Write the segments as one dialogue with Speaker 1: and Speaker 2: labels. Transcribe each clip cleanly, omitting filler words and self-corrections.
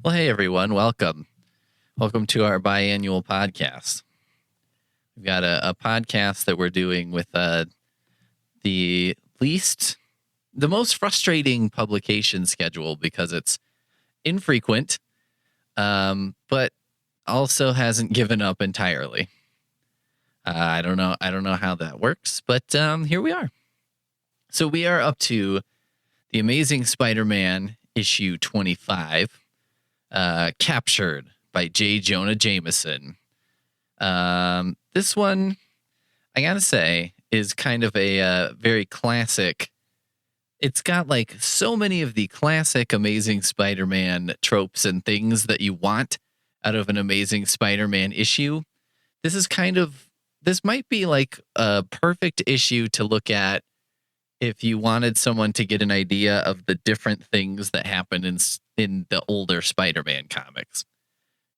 Speaker 1: Well, hey everyone, welcome. Welcome to our biannual podcast. We've got a podcast that we're doing with the most frustrating publication schedule because it's infrequent, but also hasn't given up entirely. I don't know how that works, but here we are. So we are up to the Amazing Spider-Man issue 25. Captured by J. Jonah Jameson. This one, I gotta say, is kind of a very classic. It's got like so many of the classic Amazing Spider-Man tropes and things that you want out of an Amazing Spider-Man issue. This might be like a perfect issue to look at if you wanted someone to get an idea of the different things that happen in the older Spider-Man comics,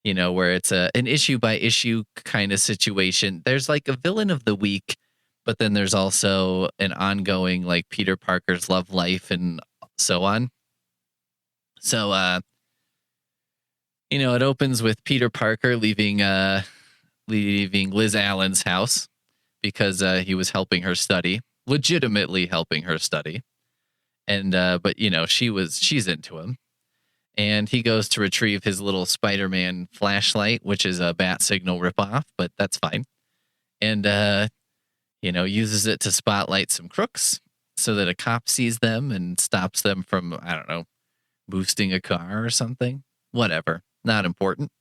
Speaker 1: where it's an issue by issue kind of situation. There's like a villain of the week, but then there's also an ongoing like Peter Parker's love life and so on. So, it opens with Peter Parker leaving Liz Allen's house because he was helping her study. Legitimately helping her study, and but she's into him, and he goes to retrieve his little Spider-Man flashlight, which is a bat signal ripoff, but that's fine, and uses it to spotlight some crooks so that a cop sees them and stops them from, I don't know, boosting a car or something. Whatever, not important.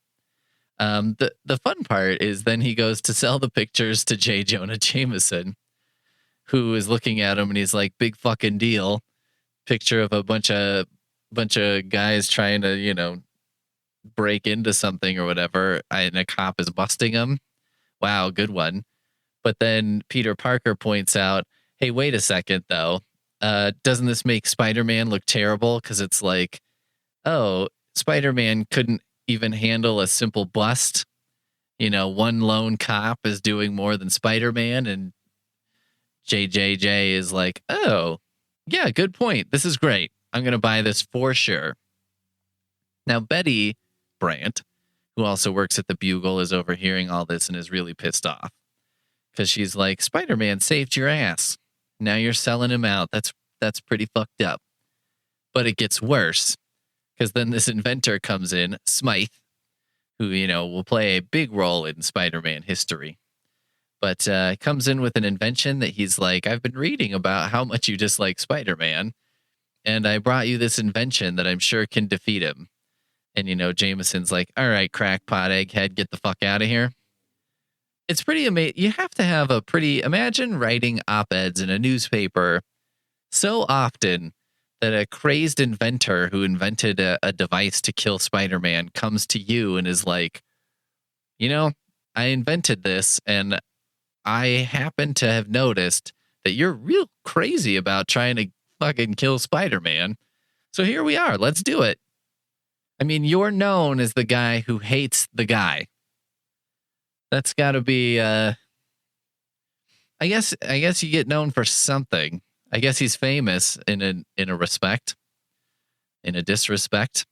Speaker 1: The fun part is then he goes to sell the pictures to J. Jonah Jameson, who is looking at him and he's like, big fucking deal. Picture of a bunch of guys trying to, break into something or whatever. And a cop is busting them. Wow, good one. But then Peter Parker points out, hey, wait a second, though. Doesn't this make Spider-Man look terrible? Because it's like, oh, Spider-Man couldn't even handle a simple bust. One lone cop is doing more than Spider-Man, and JJJ is like, oh, yeah, good point. This is great. I'm going to buy this for sure. Now, Betty Brant, who also works at the Bugle, is overhearing all this and is really pissed off because she's like, Spider-Man saved your ass. Now you're selling him out. That's pretty fucked up. But it gets worse because then this inventor comes in, Smythe, who, will play a big role in Spider-Man history. But comes in with an invention that he's like, I've been reading about how much you dislike Spider-Man, and I brought you this invention that I'm sure can defeat him. And, Jameson's like, all right, crackpot egghead, get the fuck out of here. It's pretty amazing. You have to have imagine writing op-eds in a newspaper so often that a crazed inventor who invented a device to kill Spider-Man comes to you and is like, I invented this, and I happen to have noticed that you're real crazy about trying to fucking kill Spider-Man. So here we are. Let's do it. I mean, you're known as the guy who hates the guy. That's got to be, I guess you get known for something. I guess he's famous in a respect, in a disrespect.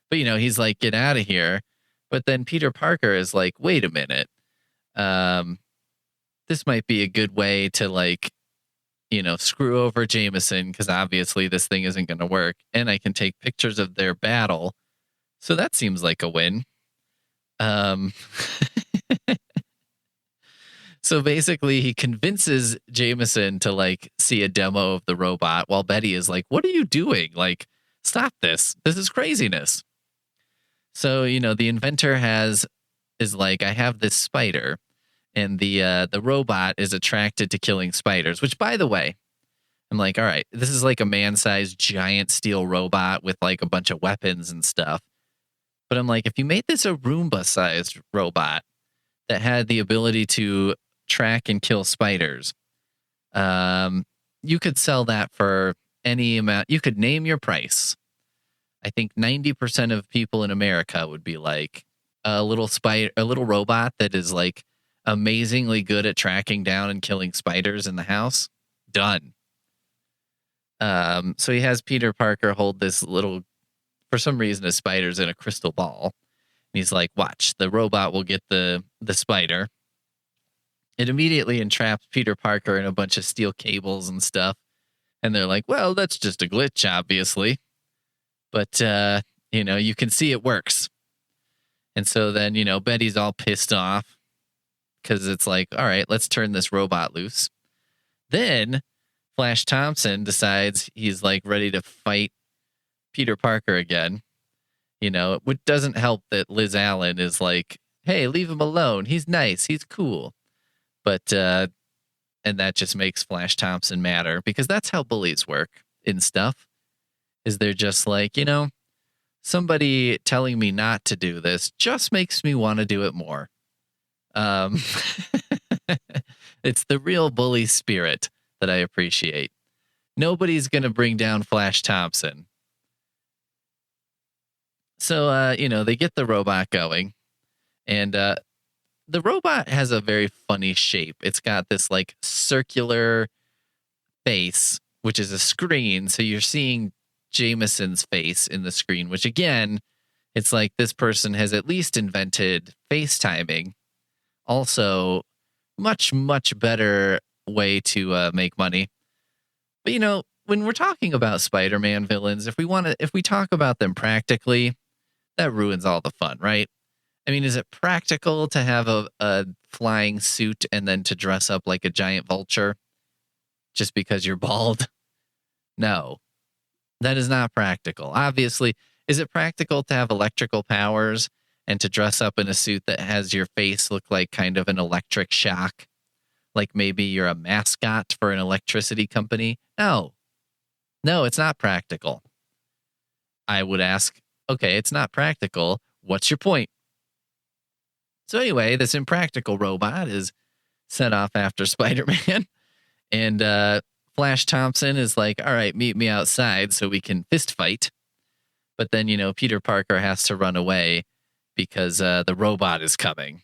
Speaker 1: But, he's like, get out of here. But then Peter Parker is like, wait a minute. This might be a good way to screw over Jameson, because obviously this thing isn't going to work, and I can take pictures of their battle. So that seems like a win. So basically he convinces Jameson to see a demo of the robot while Betty is like, what are you doing? Stop this. This is craziness. So, the inventor is like, I have this spider, and the robot is attracted to killing spiders, which, by the way, I'm like, all right, this is like a man-sized giant steel robot with a bunch of weapons and stuff. But I'm like, if you made this a Roomba-sized robot that had the ability to track and kill spiders, you could sell that for any amount. You could name your price. I think 90% of people in America would be like, a little robot that is amazingly good at tracking down and killing spiders in the house. Done. So he has Peter Parker hold this little for some reason, a spider's in a crystal ball. And he's like, watch, the robot will get the spider. It immediately entraps Peter Parker in a bunch of steel cables and stuff. And they're like, well, that's just a glitch, obviously. But, you can see it works. And so then, Betty's all pissed off because it's like, all right, let's turn this robot loose. Then Flash Thompson decides he's like ready to fight Peter Parker again. It doesn't help that Liz Allen is like, hey, leave him alone. He's nice. He's cool. But, and that just makes Flash Thompson madder because that's how bullies work in stuff. Is they're just like, somebody telling me not to do this just makes me want to do it more. It's the real bully spirit that I appreciate. Nobody's going to bring down Flash Thompson. So, they get the robot going, and the robot has a very funny shape. It's got this like circular face, which is a screen. So you're seeing Jameson's face in the screen, which again, it's like this person has at least invented FaceTiming. Also, much, much better way to make money. But, when we're talking about Spider-Man villains, if we talk about them practically, that ruins all the fun, right? I mean, is it practical to have a flying suit and then to dress up like a giant vulture just because you're bald? No, that is not practical. Obviously, is it practical to have electrical powers and to dress up in a suit that has your face look like kind of an electric shock? Like maybe you're a mascot for an electricity company? No, it's not practical. I would ask, okay, it's not practical. What's your point? So anyway, this impractical robot is sent off after Spider-Man. And Flash Thompson is like, all right, meet me outside so we can fist fight. But then, Peter Parker has to run away because the robot is coming.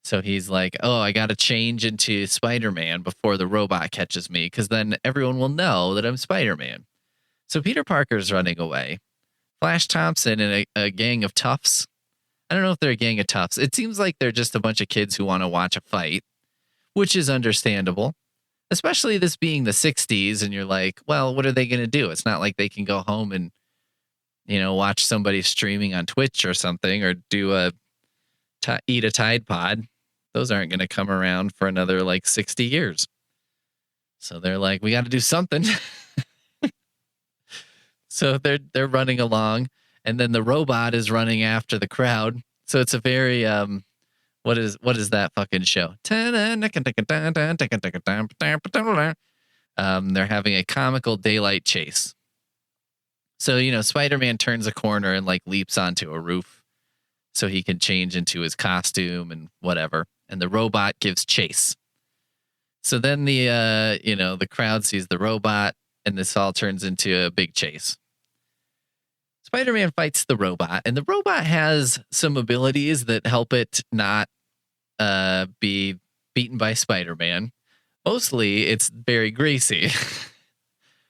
Speaker 1: So he's like, oh, I got to change into Spider-Man before the robot catches me because then everyone will know that I'm Spider-Man. So Peter Parker's running away. Flash Thompson and a gang of toughs. I don't know if they're a gang of toughs. It seems like they're just a bunch of kids who want to watch a fight, which is understandable, especially this being the 60s. And you're like, well, what are they going to do? It's not like they can go home and, watch somebody streaming on Twitch or something or do eat a Tide Pod. Those aren't going to come around for another like 60 years. So they're like, we got to do something. So they're running along. And then the robot is running after the crowd. So it's a very what is that fucking show? They're having a comical daylight chase. So, Spider-Man turns a corner and like leaps onto a roof so he can change into his costume and whatever. And the robot gives chase. So then the crowd sees the robot and this all turns into a big chase. Spider-Man fights the robot, and the robot has some abilities that help it not be beaten by Spider-Man. Mostly, it's very greasy,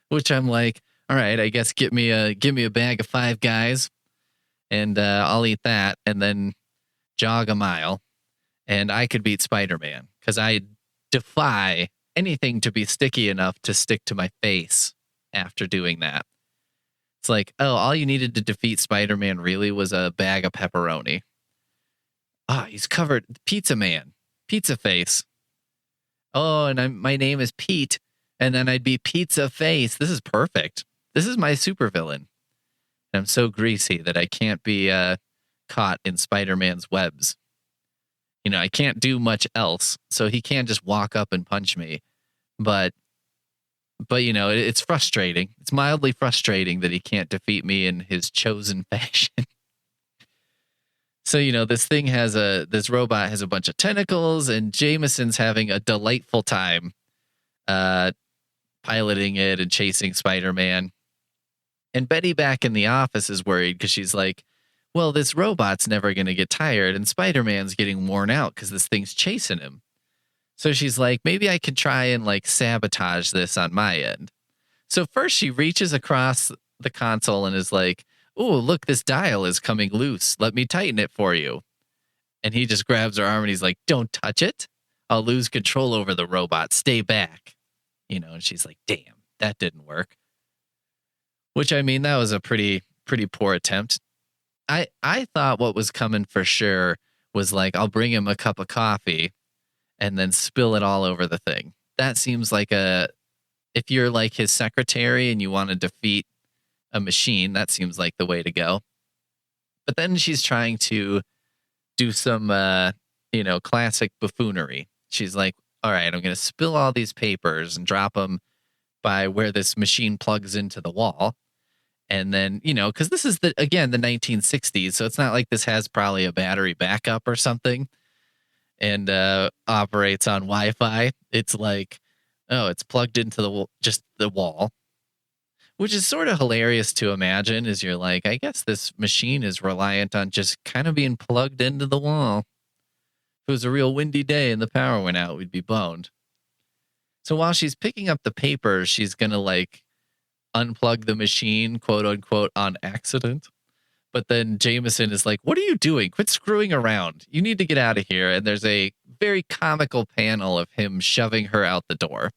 Speaker 1: which I'm like, all right, I guess give me a bag of Five Guys, and I'll eat that, and then jog a mile, and I could beat Spider-Man because I defy anything to be sticky enough to stick to my face after doing that. It's like, oh, all you needed to defeat Spider-Man really was a bag of pepperoni. He's covered. Pizza Man. Pizza Face. Oh, and my name is Pete. And then I'd be Pizza Face. This is perfect. This is my supervillain. I'm so greasy that I can't be caught in Spider-Man's webs. I can't do much else. So he can't just walk up and punch me. But it's frustrating. It's mildly frustrating that he can't defeat me in his chosen fashion. So, this robot has a bunch of tentacles, and Jameson's having a delightful time piloting it and chasing Spider-Man. And Betty back in the office is worried because she's like, well, this robot's never going to get tired, and Spider-Man's getting worn out because this thing's chasing him. So she's like, maybe I could try and like sabotage this on my end. So first she reaches across the console and is like, oh, look, this dial is coming loose. Let me tighten it for you. And he just grabs her arm and he's like, don't touch it. I'll lose control over the robot. Stay back. And she's like, damn, that didn't work. Which, I mean, that was a pretty poor attempt. I thought what was coming for sure was like, I'll bring him a cup of coffee and then spill it all over the thing. That seems like if you're like his secretary and you want to defeat a machine, that seems like the way to go. But then she's trying to do some, classic buffoonery. She's like, all right, I'm going to spill all these papers and drop them by where this machine plugs into the wall. And then, because this is the 1960s. So it's not like this has probably a battery backup or something and operates on Wi-Fi. It's like, oh, it's plugged into just the wall, which is sort of hilarious to imagine. Is you're like, I guess this machine is reliant on just kind of being plugged into the wall. If it was a real windy day and the power went out, we'd be boned. So while she's picking up the papers, she's going to like unplug the machine, quote unquote, on accident. But then Jameson is like, what are you doing? Quit screwing around. You need to get out of here. And there's a very comical panel of him shoving her out the door,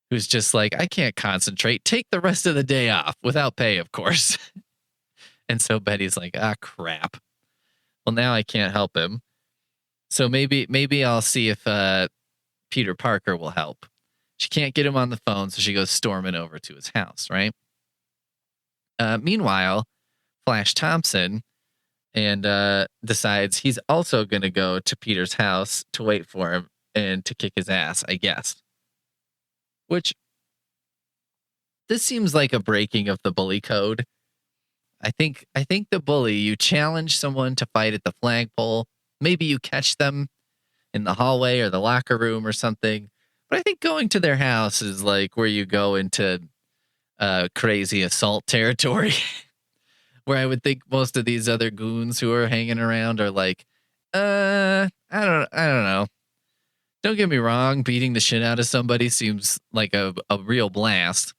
Speaker 1: who's just like, I can't concentrate. Take the rest of the day off without pay, of course. And so Betty's like, crap. Well, now I can't help him. So maybe I'll see if Peter Parker will help. She can't get him on the phone, so she goes storming over to his house, right? Meanwhile, Flash Thompson decides he's also going to go to Peter's house to wait for him and to kick his ass, I guess. Which, this seems like a breaking of the bully code. I think the bully, you challenge someone to fight at the flagpole. Maybe you catch them in the hallway or the locker room or something. But I think going to their house is like where you go into crazy assault territory, where I would think most of these other goons who are hanging around are like, I don't know. Don't get me wrong, beating the shit out of somebody seems like a real blast.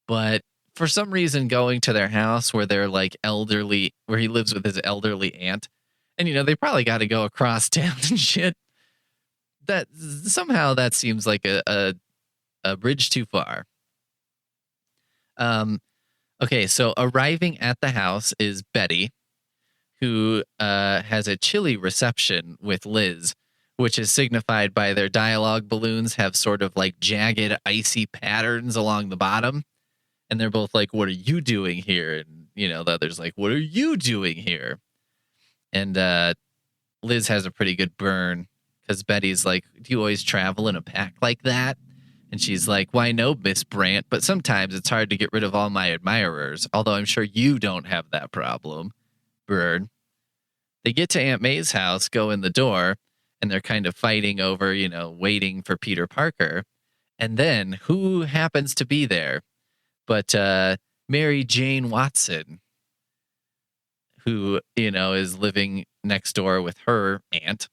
Speaker 1: But for some reason, going to their house where they're like elderly, where he lives with his elderly aunt, and they probably got to go across town and shit. That somehow that seems like a bridge too far. Okay, so arriving at the house is Betty, who has a chilly reception with Liz, which is signified by their dialogue balloons have sort of like jagged, icy patterns along the bottom. And they're both like, what are you doing here? And, the other's like, what are you doing here? And Liz has a pretty good burn because Betty's like, do you always travel in a pack like that? And she's like, why no, Miss Brandt, but sometimes it's hard to get rid of all my admirers, although I'm sure you don't have that problem. Burn. They get to Aunt May's house, go in the door, and they're kind of fighting over, waiting for Peter Parker. And then who happens to be there but Mary Jane Watson, who, is living next door with her aunt.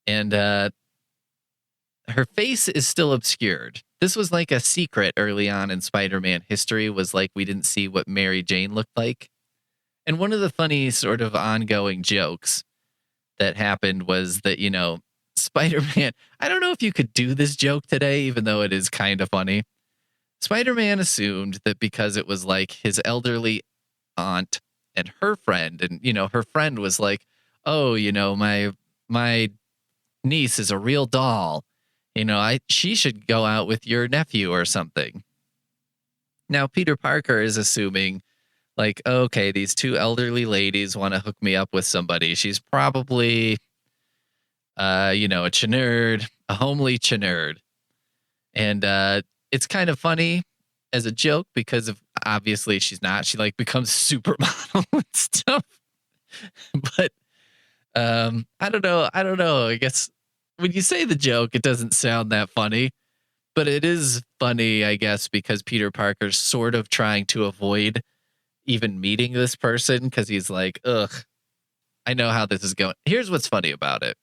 Speaker 1: And her face is still obscured. This was like a secret early on in Spider-Man history, was like we didn't see what Mary Jane looked like. And one of the funny sort of ongoing jokes that happened was that, Spider-Man, I don't know if you could do this joke today, even though it is kind of funny. Spider-Man assumed that because it was like his elderly aunt and her friend, and, her friend was like, oh, my niece is a real doll. She should go out with your nephew or something. Now, Peter Parker is assuming like, okay, these two elderly ladies want to hook me up with somebody. She's probably, a chinerd, a homely chinerd. And it's kind of funny as a joke because of obviously she's not. She like becomes supermodel and stuff. But I don't know. I guess when you say the joke, it doesn't sound that funny. But it is funny, I guess, because Peter Parker's sort of trying to avoid even meeting this person because he's like, ugh, I know how this is going. Here's what's funny about it.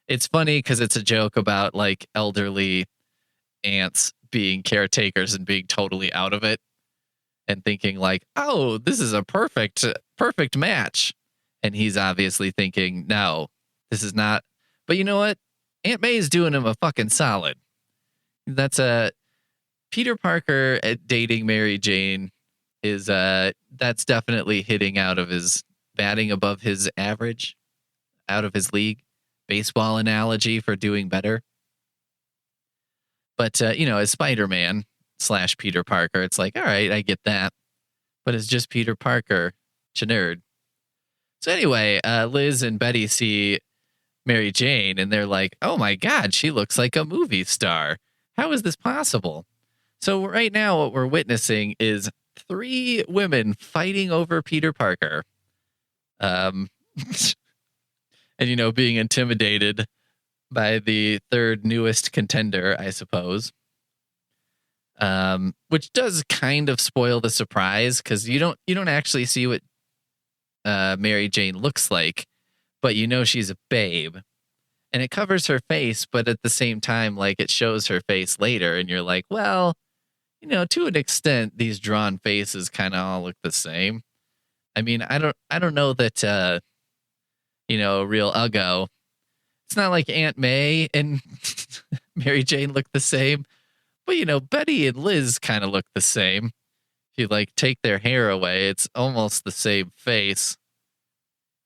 Speaker 1: It's funny because it's a joke about like elderly aunts being caretakers and being totally out of it. and thinking like, oh, this is a perfect match. And he's obviously thinking, no, this is not. But you know what? Aunt May's doing him a fucking solid. That's a Peter Parker dating Mary Jane is that's definitely hitting out of his batting above his average, out of his league. Baseball analogy for doing better. But as Spider-Man / Peter Parker, it's like, all right, I get that. But it's just Peter Parker, nerd. So anyway, Liz and Betty see Mary Jane and they're like, oh my God, she looks like a movie star. How is this possible? So right now what we're witnessing is 3 women fighting over Peter Parker. And, being intimidated by the 3rd newest contender, I suppose. Which does kind of spoil the surprise because you don't actually see what Mary Jane looks like, but she's a babe. And it covers her face, but at the same time, like it shows her face later, and you're like, well, to an extent, these drawn faces kind of all look the same. I mean, I don't know that real Uggo. It's not like Aunt May and Mary Jane look the same, but Betty and Liz kind of look the same. If you take their hair away, it's almost the same face.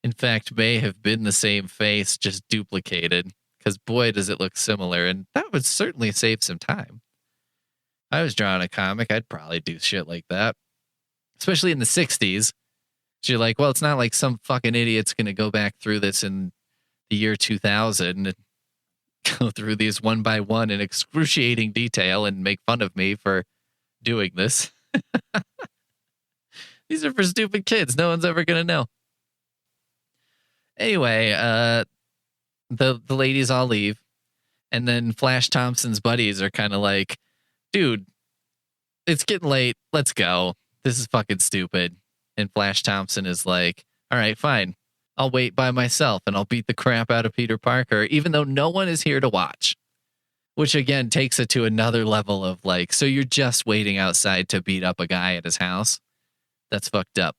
Speaker 1: In fact, may have been the same face, just duplicated, because boy, does it look similar, and that would certainly save some time. If I was drawing a comic, I'd probably do shit like that, especially in the 60s. So you're like, well, it's not like some fucking idiot's going to go back through this in the year 2000 and go through these one by one in excruciating detail and make fun of me for doing this. These are for stupid kids. No one's ever going to know. Anyway, the ladies all leave, and then Flash Thompson's buddies are kind of like, dude, it's getting late. Let's go. This is fucking stupid. And Flash Thompson is like, all right, fine. I'll wait by myself and I'll beat the crap out of Peter Parker, even though no one is here to watch. Which again takes it to another level of like, so you're just waiting outside to beat up a guy at his house? That's fucked up.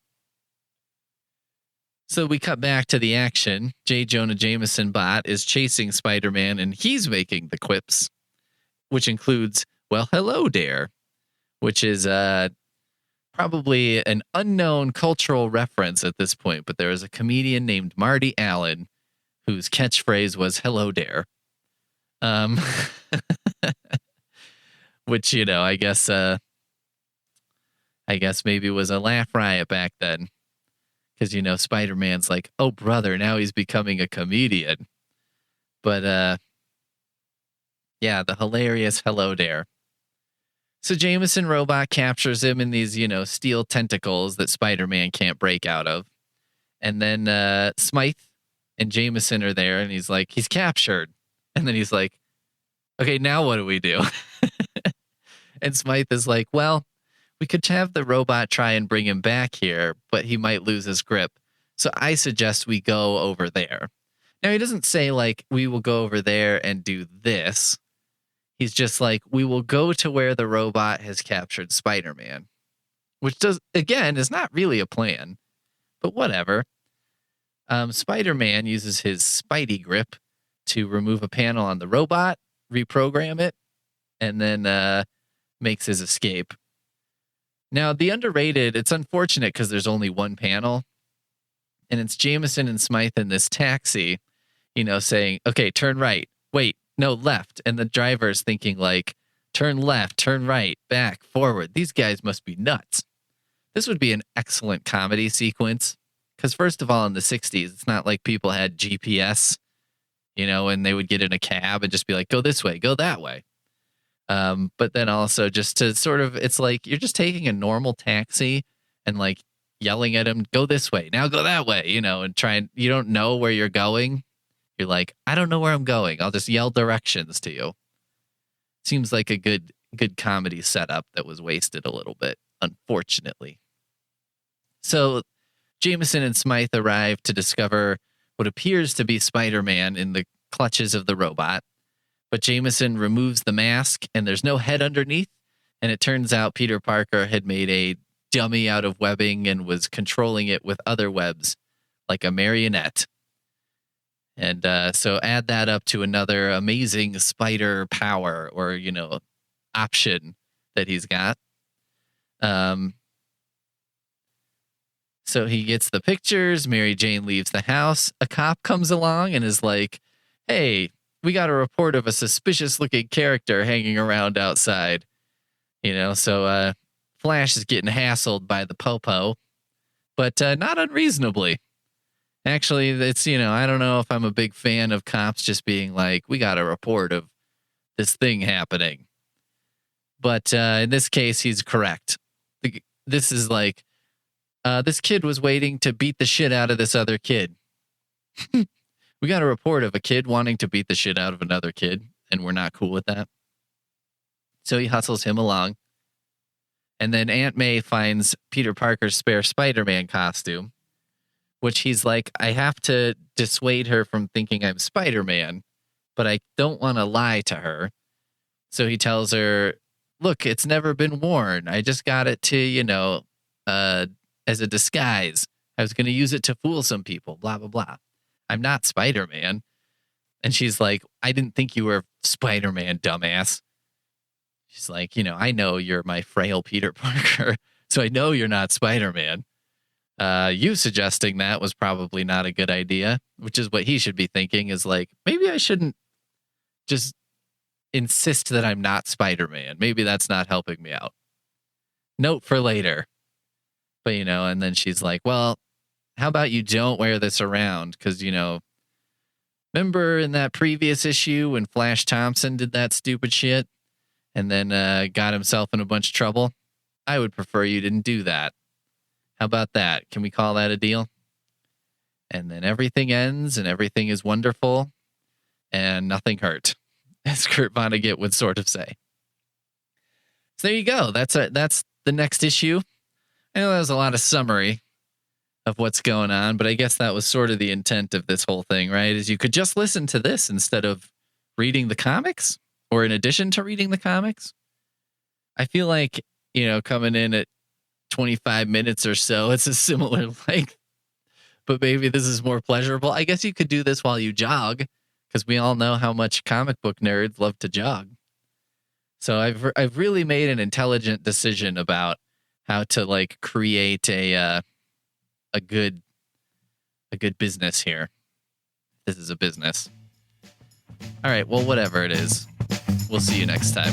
Speaker 1: So we cut back to the action. J. Jonah Jameson bot is chasing Spider-Man and he's making the quips, which includes, well, hello there, which is probably an unknown cultural reference at this point, but there is a comedian named Marty Allen whose catchphrase was hello there. Which, I guess maybe was a laugh riot back then. Because, Spider-Man's like, oh, brother, now he's becoming a comedian. But, yeah, the hilarious hello there. So Jameson robot captures him in these, steel tentacles that Spider-Man can't break out of. And then Smythe and Jameson are there, and he's like, he's captured. And then he's like, okay, now what do we do? And Smythe is like, well, we could have the robot try and bring him back here, but he might lose his grip. So I suggest we go over there. Now, he doesn't say, like, we will go over there and do this. He's just like, we will go to where the robot has captured Spider-Man, which again, is not really a plan, but whatever. Spider-Man uses his Spidey grip to remove a panel on the robot, reprogram it, and then makes his escape. Now, the underrated, it's unfortunate because there's only one panel, and it's Jameson and Smythe in this taxi, saying, okay, turn right, wait, no, left. And the driver's thinking like, turn left, turn right, back, forward. These guys must be nuts. This would be an excellent comedy sequence. Because first of all, in the 60s, it's not like people had GPS, and they would get in a cab and just be like, go this way, go that way. But then also just to sort of, it's like you're just taking a normal taxi and like yelling at him, go this way, now go that way, and you don't know where you're going. You're like, I don't know where I'm going. I'll just yell directions to you. Seems like a good comedy setup that was wasted a little bit, unfortunately. So Jameson and Smythe arrive to discover what appears to be Spider-Man in the clutches of the robot. But Jameson removes the mask and there's no head underneath. And it turns out Peter Parker had made a dummy out of webbing and was controlling it with other webs like a marionette. And so add that up to another amazing spider power or, option that he's got. So he gets the pictures. Mary Jane leaves the house. A cop comes along and is like, hey, we got a report of a suspicious looking character hanging around outside. So Flash is getting hassled by the popo, but not unreasonably. Actually, it's, I don't know if I'm a big fan of cops just being like, we got a report of this thing happening. But in this case, he's correct. This is like, this kid was waiting to beat the shit out of this other kid. We got a report of a kid wanting to beat the shit out of another kid, and we're not cool with that. So he hustles him along. And then Aunt May finds Peter Parker's spare Spider-Man costume, which he's like, I have to dissuade her from thinking I'm Spider-Man, but I don't want to lie to her. So he tells her, look, it's never been worn. I just got it to, as a disguise. I was going to use it to fool some people, blah, blah, blah. I'm not Spider-Man. And she's like, I didn't think you were Spider-Man, dumbass. She's like, I know you're my frail Peter Parker, so I know you're not Spider-Man. You suggesting that was probably not a good idea, which is what he should be thinking is like, maybe I shouldn't just insist that I'm not Spider-Man. Maybe that's not helping me out. Note for later. But, and then she's like, well, how about you don't wear this around? Because, remember in that previous issue when Flash Thompson did that stupid shit and then got himself in a bunch of trouble? I would prefer you didn't do that. How about that? Can we call that a deal? And then everything ends and everything is wonderful and nothing hurt, as Kurt Vonnegut would sort of say. So there you go. That's the next issue. I know that was a lot of summary of what's going on, but I guess that was sort of the intent of this whole thing, right? Is you could just listen to this instead of reading the comics, or in addition to reading the comics. I feel like, coming in at 25 minutes or so, it's a similar length, but maybe this is more pleasurable. I guess you could do this while you jog, because we all know how much comic book nerds love to jog. So I've really made an intelligent decision about how to create a good business here. This is a business. All right, well, whatever it is, we'll see you next time.